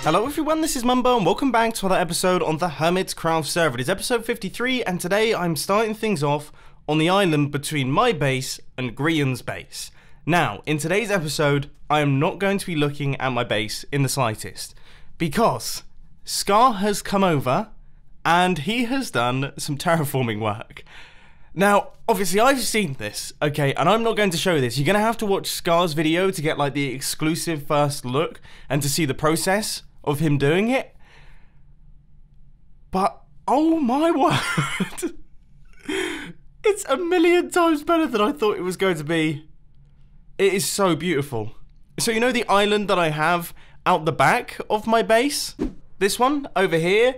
Hello everyone, this is Mumbo and welcome back to another episode on the Hermitcraft server. It is episode 53 and today I'm starting things off on the island between my base and Grian's base. Now, in today's episode, I am not going to be looking at my base in the slightest because Scar has come over and he has done some terraforming work. Now, obviously I've seen this, okay, and I'm not going to show this. You're going to have to watch Scar's video to get like the exclusive first look and to see the process of him doing it. But, oh my word, it's a million times better than I thought it was going to be. It is so beautiful. So you know the island that I have out the back of my base? This one over here?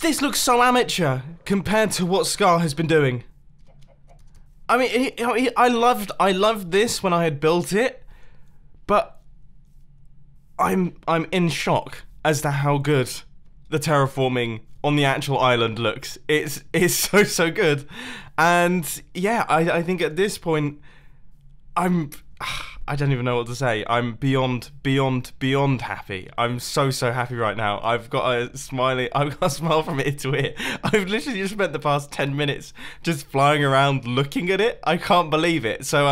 This looks so amateur compared to what Scar has been doing. I mean, I loved this when I had built it, but I'm in shock as to how good the terraforming on the actual island looks. It's so good, and yeah, I think at this point I don't even know what to say. I'm beyond happy. I'm so happy right now. I've got a smile from ear to ear. I've literally just spent the past 10 minutes just flying around looking at it. I can't believe it. So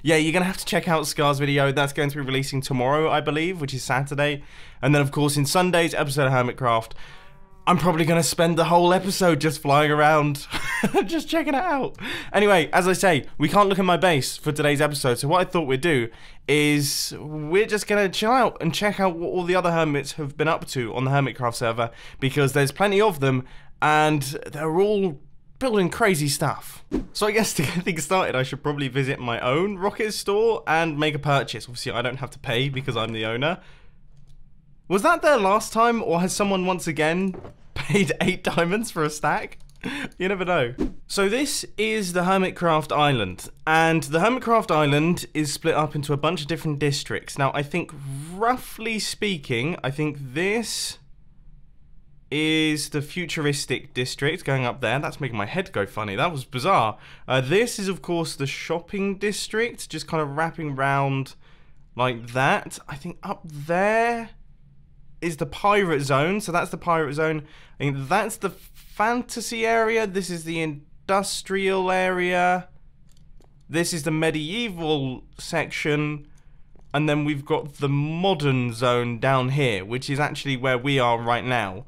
yeah, you're gonna have to check out Scar's video. That's going to be releasing tomorrow, I believe, which is Saturday. And then of course in Sunday's episode of Hermitcraft, I'm probably going to spend the whole episode just flying around, just checking it out. Anyway, as I say, we can't look at my base for today's episode, so what I thought we'd do is we're just going to chill out and check out what all the other hermits have been up to on the Hermitcraft server, because there's plenty of them, and they're all building crazy stuff. So I guess to get things started, I should probably visit my own rocket store and make a purchase. Obviously, I don't have to pay because I'm the owner. Was that there last time, or has someone once again paid 8 diamonds for a stack? You never know. So this is the Hermitcraft Island, and the Hermitcraft Island is split up into a bunch of different districts. Now, I think, roughly speaking, I think this is the futuristic district going up there. That's making my head go funny. That was bizarre. This is, of course, the shopping district, just kind of wrapping round like that. I think up there is the pirate zone, so that's the pirate zone. I think that's the fantasy area. This is the industrial area. This is the medieval section, and then we've got the modern zone down here, which is actually where we are right now.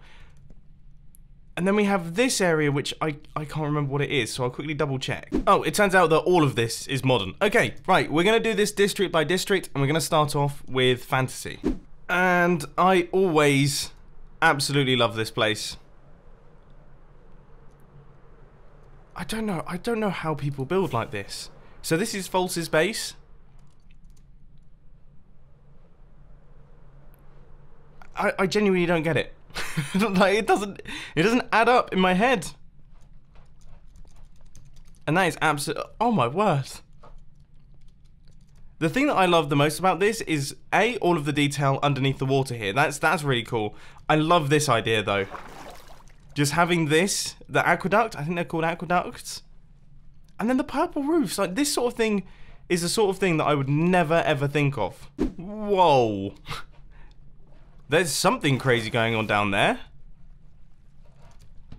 And then we have this area, which I can't remember what it is, so I'll quickly double check. Oh, it turns out that all of this is modern. Okay, right, we're gonna do this district by district, and we're gonna start off with fantasy. And I always absolutely love this place. I don't know how people build like this. So this is False's base. I genuinely don't get it. Like it doesn't add up in my head. And that is absolute, oh my word. The thing that I love the most about this is A, all of the detail underneath the water here. That's really cool. I love this idea though. Just having this, the aqueduct, I think they're called aqueducts. And then the purple roofs, like this sort of thing is the sort of thing that I would never ever think of. Whoa. There's something crazy going on down there.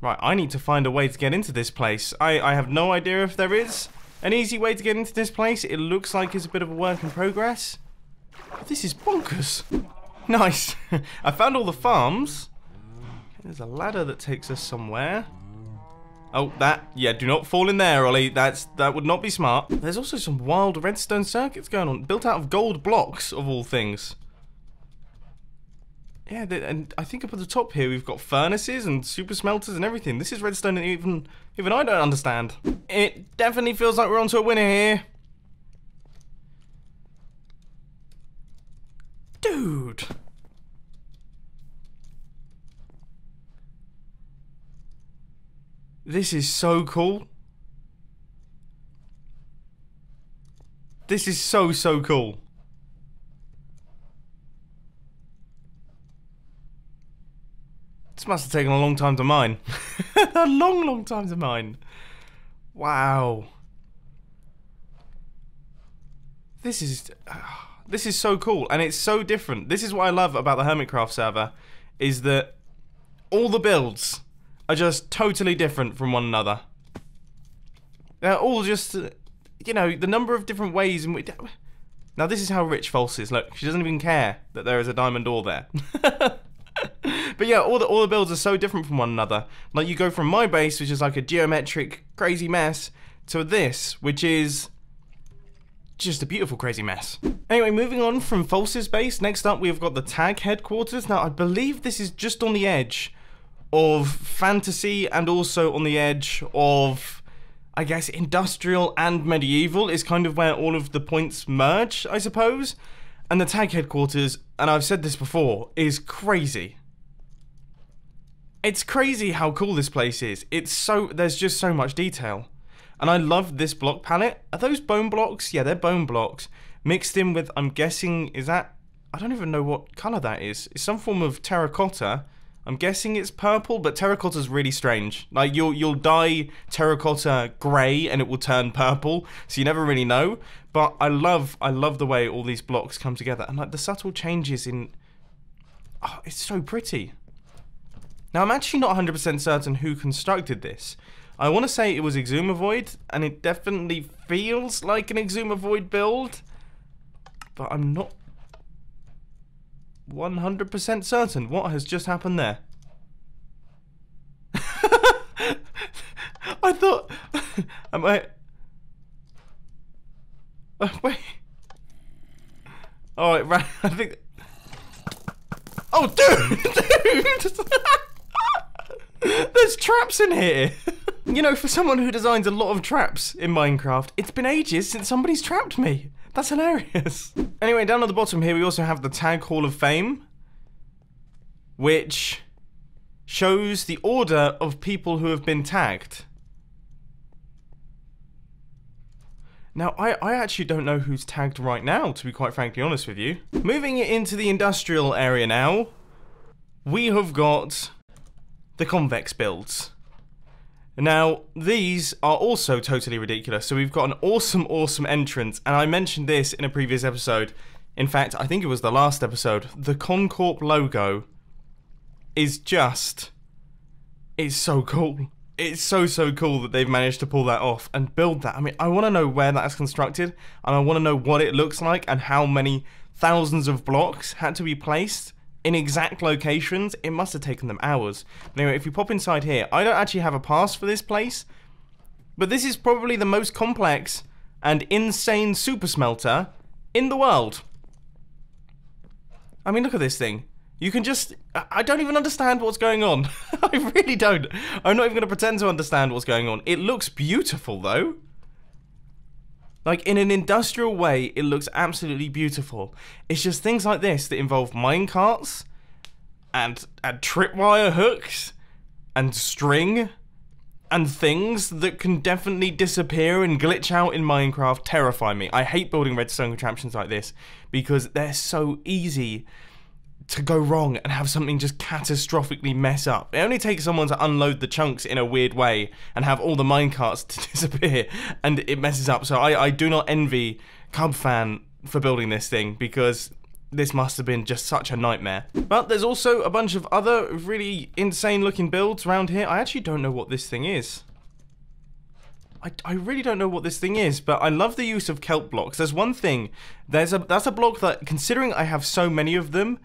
Right, I need to find a way to get into this place. I have no idea if there is an easy way to get into this place. It looks like it's a bit of a work in progress. This is bonkers. Nice. I found all the farms. There's a ladder that takes us somewhere. Oh, yeah, do not fall in there, Ollie. That would not be smart. There's also some wild redstone circuits going on, built out of gold blocks, of all things. Yeah, and I think up at the top here we've got furnaces and super smelters and everything. This is redstone and even I don't understand. It definitely feels like we're onto a winner here. Dude. This is so cool. This is so cool. This must have taken a long time to mine. A long time to mine. Wow. This is This is so cool, and it's so different. This is what I love about the Hermitcraft server, is that all the builds are just totally different from one another. They're all just, you know, the number of different ways in which... Now this is how rich False is. Look, she doesn't even care that there is a diamond ore there. But yeah, all the builds are so different from one another. Like, you go from my base, which is like a geometric crazy mess, to this, which is just a beautiful crazy mess. Anyway, moving on from False's base, next up we've got the Tag headquarters. Now I believe this is just on the edge of fantasy and also on the edge of, I guess, industrial and medieval is kind of where all of the points merge, I suppose. And the Tag headquarters, and I've said this before, is crazy. It's crazy how cool this place is. There's just so much detail. And I love this block palette. Are those bone blocks? Yeah, they're bone blocks. Mixed in with, I'm guessing, is that... I don't even know what colour that is. It's some form of terracotta. I'm guessing it's purple, but terracotta's really strange. Like, you'll dye terracotta grey and it will turn purple, so you never really know. But I love the way all these blocks come together. And, like, the subtle changes in... Oh, it's so pretty. Now, I'm actually not 100% certain who constructed this. I want to say it was Exumavoid, and it definitely feels like an Exumavoid build, but I'm not 100% certain. What has just happened there? I thought... Am I... wait. Oh, right, I think... Oh, dude! There's traps in here! You know, for someone who designs a lot of traps in Minecraft, it's been ages since somebody's trapped me. That's hilarious. Anyway, down at the bottom here, we also have the Tag Hall of Fame, which shows the order of people who have been tagged. Now, I actually don't know who's tagged right now, to be quite frankly honest with you. Moving into the industrial area now, we have got the convex builds. Now, these are also totally ridiculous. So we've got an awesome entrance, and I mentioned this in a previous episode. In fact, I think it was the last episode. The Concorp logo is just... It's so cool. It's so cool that they've managed to pull that off and build that. I mean, I want to know where that's constructed, and I want to know what it looks like and how many thousands of blocks had to be placed in exact locations. It must have taken them hours. But anyway, if you pop inside here, I don't actually have a pass for this place, but this is probably the most complex and insane super smelter in the world. I mean, look at this thing. You can just... I don't even understand what's going on. I really don't. I'm not even going to pretend to understand what's going on. It looks beautiful, though. Like, in an industrial way, it looks absolutely beautiful. It's just things like this that involve minecarts and tripwire hooks and string and things that can definitely disappear and glitch out in Minecraft terrify me. I hate building redstone contraptions like this because they're so easy to go wrong and have something just catastrophically mess up. It only takes someone to unload the chunks in a weird way and have all the minecarts to disappear and it messes up. So I do not envy Cubfan for building this thing because this must have been just such a nightmare. But there's also a bunch of other really insane looking builds around here. I actually don't know what this thing is. I really don't know what this thing is, but I love the use of kelp blocks. There's one thing, that's a block that, considering I have so many of them,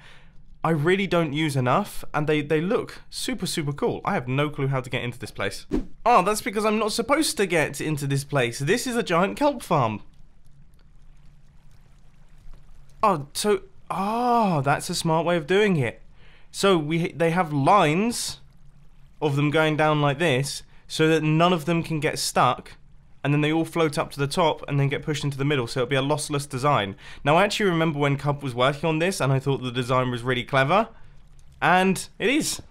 I really don't use enough, and they look super cool. I have no clue how to get into this place. Oh, that's because I'm not supposed to get into this place. This is a giant kelp farm. Oh, so... Oh, that's a smart way of doing it. So they have lines of them going down like this, so that none of them can get stuck, and then they all float up to the top and then get pushed into the middle, so it'll be a lossless design. Now, I actually remember when Cub was working on this, and I thought the design was really clever, and it is.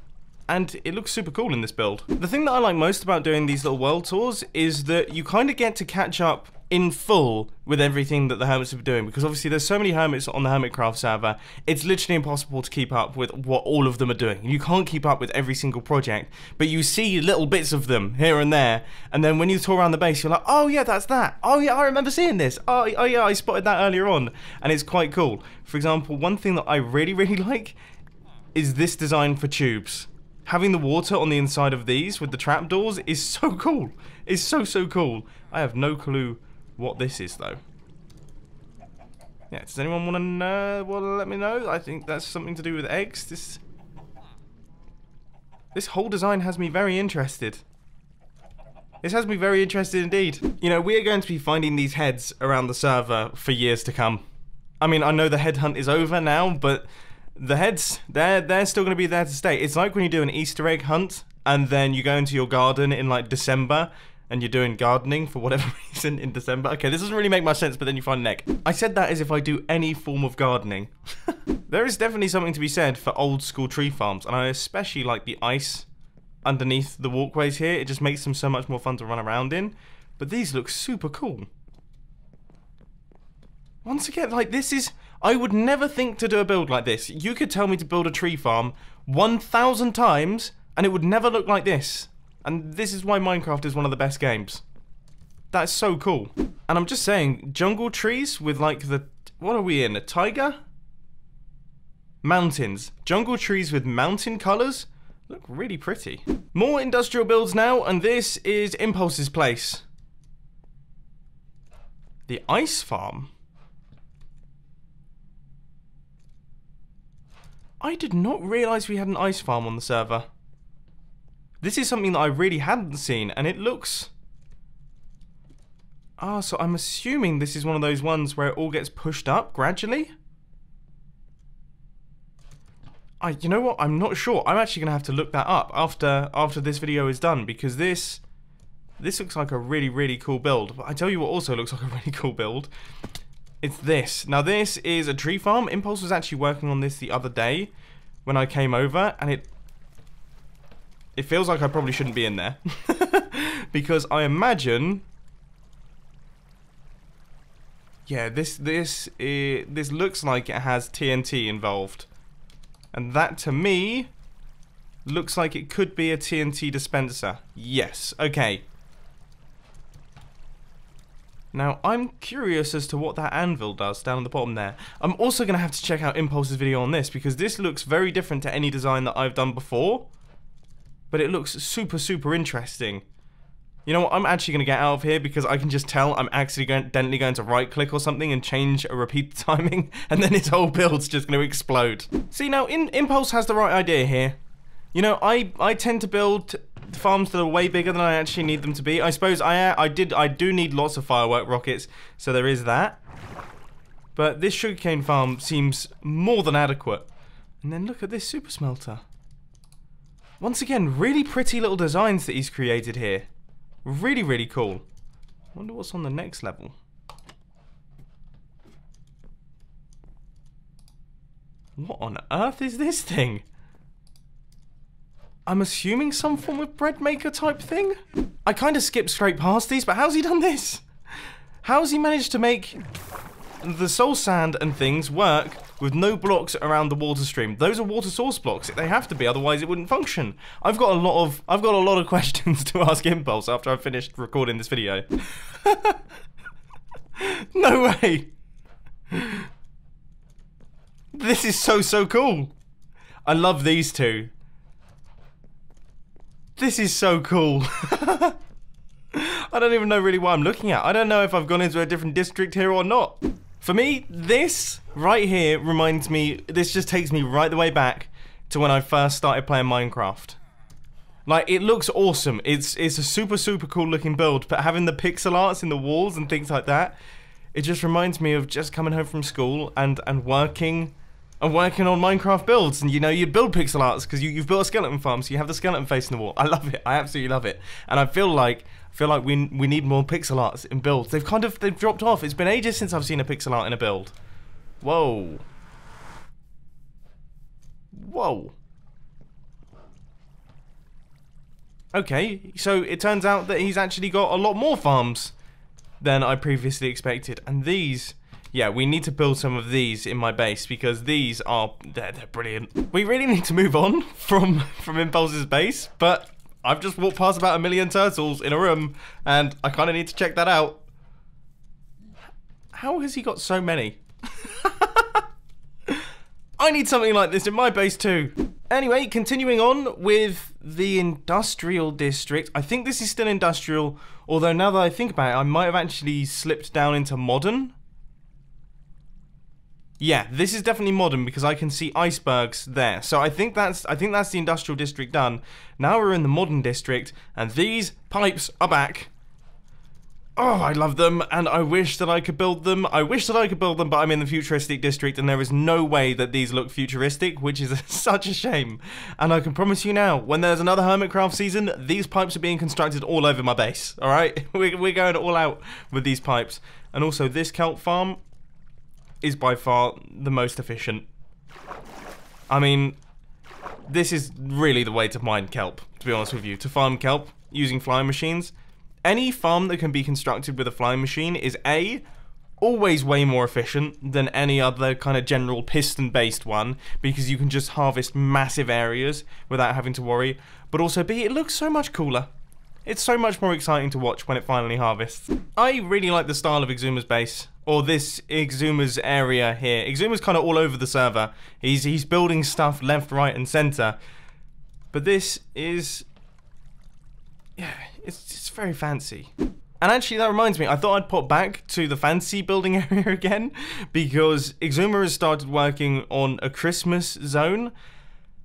And it looks super cool in this build. The thing that I like most about doing these little world tours is that you kind of get to catch up in full with everything that the hermits are doing, because obviously there's so many hermits on the Hermitcraft server, it's literally impossible to keep up with what all of them are doing. You can't keep up with every single project, but you see little bits of them here and there, and then when you tour around the base, you're like, oh yeah, that's that. Oh yeah, I remember seeing this. Oh yeah, I spotted that earlier on, and it's quite cool. For example, one thing that I really like is this design for tubes. Having the water on the inside of these with the trapdoors is so cool. It's so cool. I have no clue what this is though. Yeah, does anyone want to know? Well, let me know. I think that's something to do with eggs. This whole design has me very interested. This has me very interested indeed. You know, we are going to be finding these heads around the server for years to come. I mean, I know the head hunt is over now, but the heads, they're still going to be there to stay. It's like when you do an Easter egg hunt and then you go into your garden in like December and you're doing gardening for whatever reason in December. Okay, this doesn't really make much sense, but then you find an egg. I said that as if I do any form of gardening. There is definitely something to be said for old school tree farms, and I especially like the ice underneath the walkways here. It just makes them so much more fun to run around in. But these look super cool. Once again, like, this is... I would never think to do a build like this. You could tell me to build a tree farm 1,000 times, and it would never look like this. And this is why Minecraft is one of the best games. That's so cool. And I'm just saying, jungle trees with like the... What are we in? A taiga? Mountains. Jungle trees with mountain colours look really pretty. More industrial builds now, and this is Impulse's place. The ice farm? I did not realise we had an ice farm on the server. This is something that I really hadn't seen, and it looks... Ah, so I'm assuming this is one of those ones where it all gets pushed up gradually? You know what? I'm not sure. I'm actually going to have to look that up after this video is done, because this looks like a really cool build. But I tell you what also looks like a really cool build. It's this. Now this is a tree farm. Impulse was actually working on this the other day when I came over, and it feels like I probably shouldn't be in there. Because I imagine... Yeah, this looks like it has TNT involved. And that, to me, looks like it could be a TNT dispenser. Yes, okay. Now, I'm curious as to what that anvil does down at the bottom there. I'm also going to have to check out Impulse's video on this, because this looks very different to any design that I've done before. But it looks super interesting. You know what, I'm actually going to get out of here, because I can just tell I'm accidentally going to right-click or something and change a repeat timing, and then his whole build's just going to explode. See, now, Impulse has the right idea here. You know, I tend to build farms that are way bigger than I actually need them to be. I suppose I do need lots of firework rockets, so there is that. But this sugarcane farm seems more than adequate. And then look at this super smelter. Once again, really pretty little designs that he's created here. Really cool. Wonder what's on the next level. What on earth is this thing? I'm assuming some form of bread maker type thing? I kind of skipped straight past these, but how's he done this? How's he managed to make the soul sand and things work with no blocks around the water stream? Those are water source blocks. They have to be, otherwise it wouldn't function. I've got a lot of questions to ask Impulse after I've finished recording this video. No way. This is so cool. I love these two. This is so cool. I don't even know really what I'm looking at. I don't know if I've gone into a different district here or not. For me, this right here reminds me, this just takes me right the way back to when I first started playing Minecraft. Like, it looks awesome. It's a super cool looking build, but having the pixel arts in the walls and things like that, it just reminds me of just coming home from school and working on Minecraft builds. And you know, you build pixel arts because you've built a skeleton farm, so you have the skeleton face in the wall. I love it. I absolutely love it. And I feel like we need more pixel arts in builds. They've dropped off. It's been ages since I've seen a pixel art in a build. Whoa. Okay, so it turns out that he's actually got a lot more farms than I previously expected. And these, yeah, we need to build some of these in my base because these are, they're brilliant. We really need to move on from Impulse's base, but I've just walked past about 1 million turtles in a room, and I kind of need to check that out. How has he got so many? I need something like this in my base too. Anyway, continuing on with the industrial district. I think this is still industrial, although now that I think about it, I might have actually slipped down into modern. Yeah, this is definitely modern because I can see icebergs there. So I think that's the industrial district done. Now we're in the modern district, and these pipes are back. Oh, I love them, and I wish that I could build them. I wish that I could build them, but I'm in the futuristic district, and there is no way that these look futuristic, which is such a shame. And I can promise you now, when there's another Hermitcraft season, these pipes are being constructed all over my base, alright? We're going all out with these pipes. And also, this kelp farm is by far the most efficient. I mean, this is really the way to mine kelp, to be honest with you. To farm kelp using flying machines. Any farm that can be constructed with a flying machine is A, always way more efficient than any other kind of general piston-based one, because you can just harvest massive areas without having to worry, but also B, it looks so much cooler. It's so much more exciting to watch when it finally harvests. I really like the style of Exuma's base, or this Exuma's area here. Exuma's kind of all over the server. He's building stuff left, right, and center, but this is, yeah, it's very fancy. And actually, that reminds me, I thought I'd pop back to the fancy building area again, because Exuma has started working on a Christmas zone,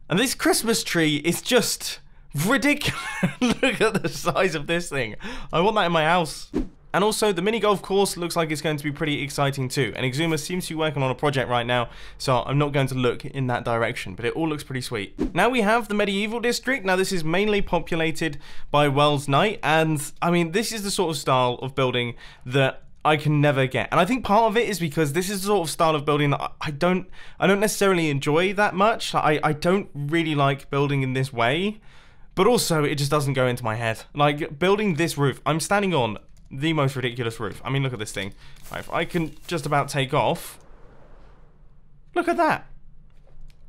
and this Christmas tree is just ridiculous. Look at the size of this thing. I want that in my house. And also, the mini golf course looks like it's going to be pretty exciting too. And Exuma seems to be working on a project right now, so I'm not going to look in that direction, but it all looks pretty sweet. Now we have the medieval district. Now this is mainly populated by Wells Knight, and I mean, this is the sort of style of building that I can never get. And I think part of it is because this is the sort of style of building that I don't necessarily enjoy that much. I don't really like building in this way, but also it just doesn't go into my head. Like, building this roof, I'm standing on the most ridiculous roof. I mean, look at this thing. Right, if I can just about take off. Look at that.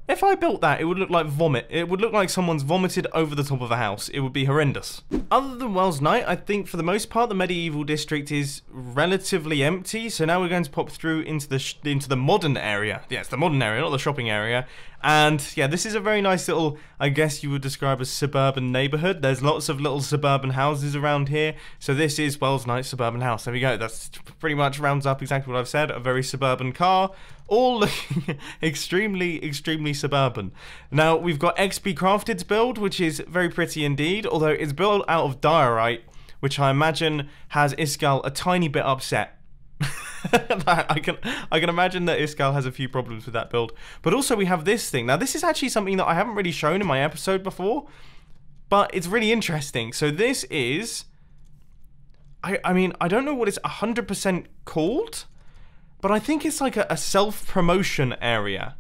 If I built that, it would look like vomit. It would look like someone's vomited over the top of a house. It would be horrendous. Other than Wells Knight, I think for the most part, the medieval district is relatively empty. So now we're going to pop through into the modern area. Yeah, it's the modern area, not the shopping area. And yeah, this is a very nice little, I guess you would describe as suburban neighborhood. There's lots of little suburban houses around here. So this is Wells Knight's suburban house. There we go. That's pretty much rounds up exactly what I've said. A very suburban car. All looking extremely, extremely suburban. Now, we've got XP Crafted's build, which is very pretty indeed. Although it's built out of diorite, which I imagine has Iskall a tiny bit upset. I can imagine that Iskall has a few problems with that build. But also we have this thing. Now this is actually something that I haven't really shown in my episode before, but it's really interesting. So this is, I mean, I don't know what it's 100% called, but I think it's like a self-promotion area.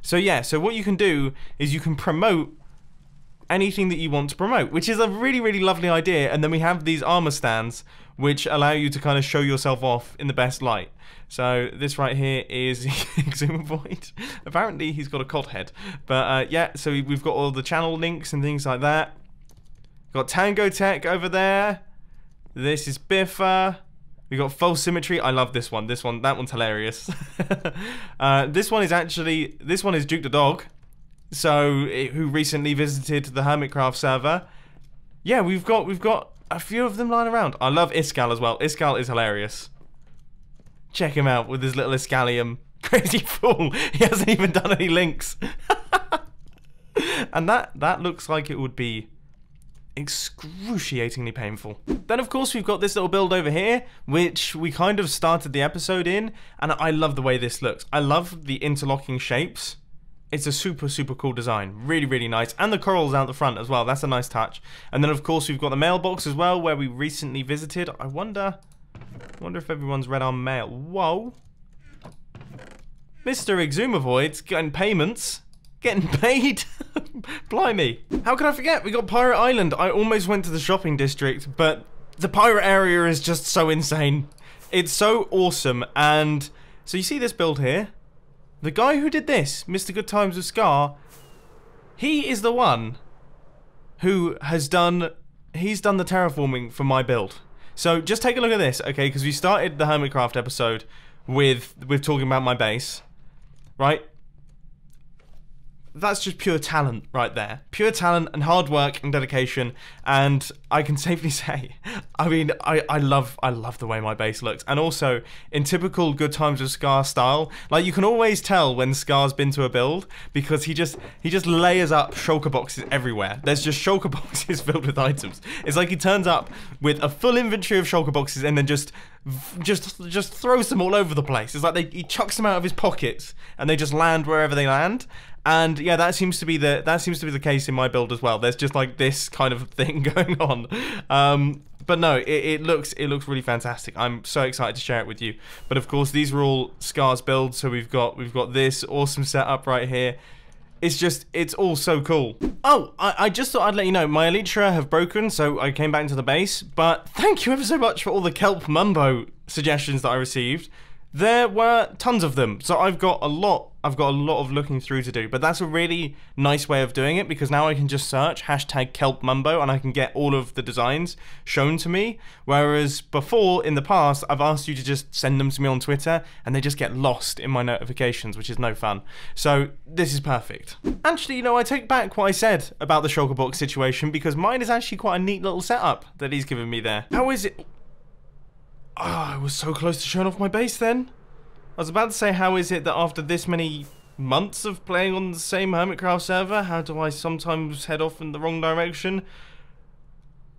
So yeah, so what you can do is you can promote anything that you want to promote, which is a really, really lovely idea. And then we have these armor stands which allow you to kind of show yourself off in the best light. So this right here is Exuma Void. Apparently he's got a cod head. But yeah, so we've got all the channel links and things like that. Got Tango Tech over there. This is Biffa. We got False Symmetry. I love this one. That one's hilarious. This one is Duke the Dog. So, who recently visited the Hermitcraft server. Yeah, we've got a few of them lying around. I love Iskall as well. Iskall is hilarious. Check him out with his little Iskallium. Crazy fool. He hasn't even done any links. And that looks like it would be excruciatingly painful. Then of course we've got this little build over here, which we kind of started the episode in, and I love the way this looks. I love the interlocking shapes. It's a super, super cool design. Really, really nice. And the corals out the front as well. That's a nice touch. And then, of course, we've got the mailbox as well, where we recently visited. I wonder if everyone's read our mail. Whoa. Mr. Exuma Void's getting payments. Getting paid. Blimey. How could I forget? We got Pirate Island. I almost went to the shopping district, but the pirate area is just so insane. It's so awesome. And so you see this build here? The guy who did this, Mr. Good Times with Scar, he is the one who has done, he's done the terraforming for my build. So just take a look at this, okay? Because we started the Hermitcraft episode with talking about my base, right? That's just pure talent right there. Pure talent and hard work and dedication. And I can safely say, I mean, I love the way my base looks. And also, in typical Good Times with Scar style, like you can always tell when Scar's been to a build because he just layers up shulker boxes everywhere. There's just shulker boxes filled with items. It's like he turns up with a full inventory of shulker boxes and then just throws them all over the place. It's like he chucks them out of his pockets and they just land wherever they land. And yeah, that seems to be the case in my build as well. There's just like this kind of thing going on. But no, it looks really fantastic. I'm so excited to share it with you. But of course, these are all Scar's builds. So we've got this awesome setup right here. It's all so cool. Oh, I just thought I'd let you know, my Elytra have broken, so I came back into the base. But thank you ever so much for all the Kelp Mumbo suggestions that I received. There were tons of them, so I've got a lot of looking through to do, but that's a really nice way of doing it because now I can just search #KelpMumbo and I can get all of the designs shown to me, whereas before, in the past, I've asked you to just send them to me on Twitter and they just get lost in my notifications, which is no fun. So this is perfect. Actually, you know, I take back what I said about the shulker box situation because mine is actually quite a neat little setup that he's given me there. How is it? Oh, I was so close to showing off my base then. I was about to say, how is it that after this many months of playing on the same Hermitcraft server, how do I sometimes head off in the wrong direction?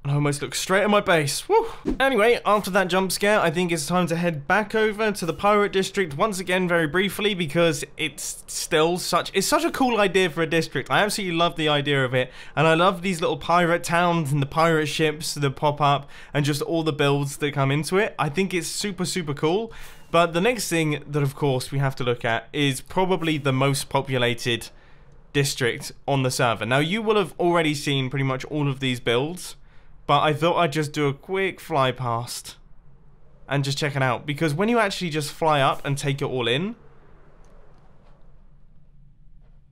And I almost looked straight at my base. Woo! Anyway, after that jump scare, I think it's time to head back over to the Pirate District once again very briefly because it's still such a cool idea for a district. I absolutely love the idea of it. And I love these little pirate towns and the pirate ships that pop up and just all the builds that come into it. I think it's super, super cool. But the next thing that, of course, we have to look at is probably the most populated district on the server. Now, you will have already seen pretty much all of these builds. But I thought I'd just do a quick fly past and just check it out. Because when you actually just fly up and take it all in,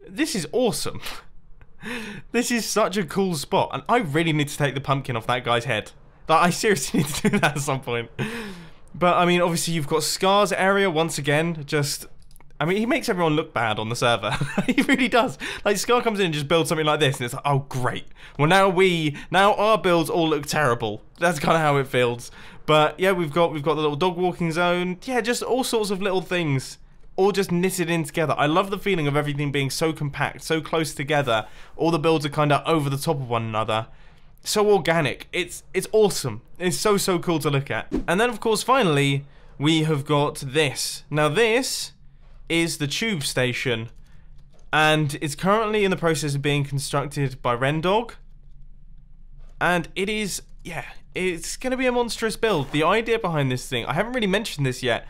this is awesome. This is such a cool spot. And I really need to take the pumpkin off that guy's head. Like, I seriously need to do that at some point. But, I mean, obviously you've got Scar's area once again. Just, I mean, he makes everyone look bad on the server. He really does. Like, Scar comes in and just builds something like this, and it's like, oh, great. Well, now our builds all look terrible. That's kind of how it feels. But, yeah, we've got the little dog walking zone. Yeah, just all sorts of little things, all just knitted in together. I love the feeling of everything being so compact, so close together. All the builds are kind of over the top of one another. So organic. It's awesome. It's so cool to look at. And then, of course, finally, we have got this. Now, this is the tube station, and it's currently in the process of being constructed by Rendog, and it is, yeah, it's gonna be a monstrous build. The idea behind this thing, I haven't really mentioned this yet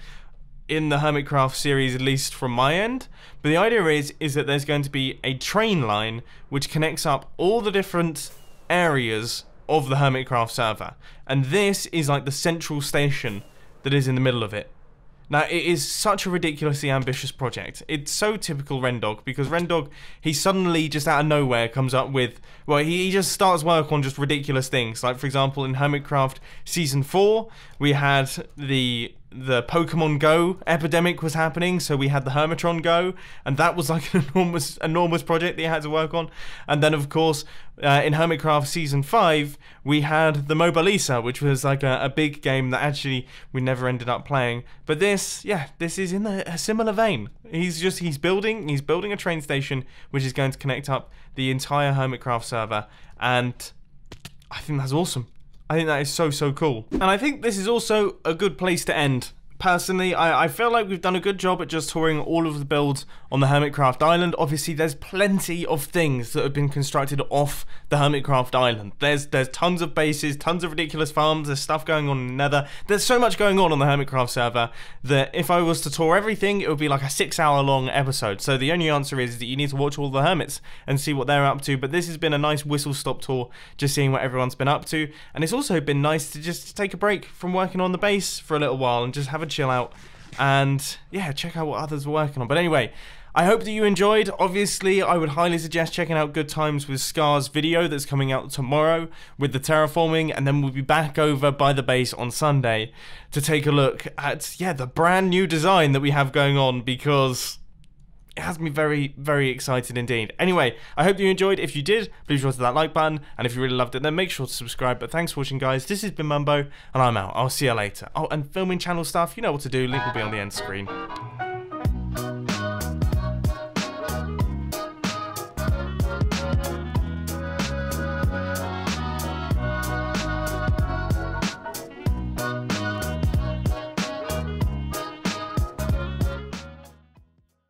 in the Hermitcraft series, at least from my end, but the idea is that there's going to be a train line which connects up all the different areas of the Hermitcraft server, and this is like the central station that is in the middle of it. Now, it is such a ridiculously ambitious project. It's so typical Rendog, because Rendog, he suddenly, just out of nowhere, comes up with, well, he just starts work on just ridiculous things. Like, for example, in Hermitcraft Season 4, we had the Pokemon Go epidemic was happening, so we had the Hermitron Go, and that was like an enormous project that he had to work on. And then, of course, in Hermitcraft Season 5, we had the Mobalisa, which was like a big game that actually we never ended up playing. But this, yeah, this is in a similar vein. He's building a train station which is going to connect up the entire Hermitcraft server, and I think that's awesome. I think that is so cool. And I think this is also a good place to end personally, I feel like we've done a good job at just touring all of the builds on the Hermitcraft Island. Obviously, there's plenty of things that have been constructed off the Hermitcraft Island. There's tons of bases, tons of ridiculous farms, there's stuff going on in the Nether. There's so much going on the Hermitcraft server that if I was to tour everything, it would be like a 6-hour long episode. So the only answer is that you need to watch all the hermits and see what they're up to. But this has been a nice whistle-stop tour, just seeing what everyone's been up to. And it's also been nice to just take a break from working on the base for a little while and just have a chill out and yeah, check out what others are working on. But anyway, I hope that you enjoyed. Obviously, I would highly suggest checking out Good Times with Scar's video that's coming out tomorrow with the terraforming, and then we'll be back over by the base on Sunday to take a look at, yeah, the brand new design that we have going on, because it has me very, very excited indeed. Anyway, I hope you enjoyed. If you did, please press that like button, and if you really loved it, then make sure to subscribe. But thanks for watching, guys. This has been Mumbo, and I'm out. I'll see you later. Oh, and filming channel stuff, you know what to do. Link will be on the end screen.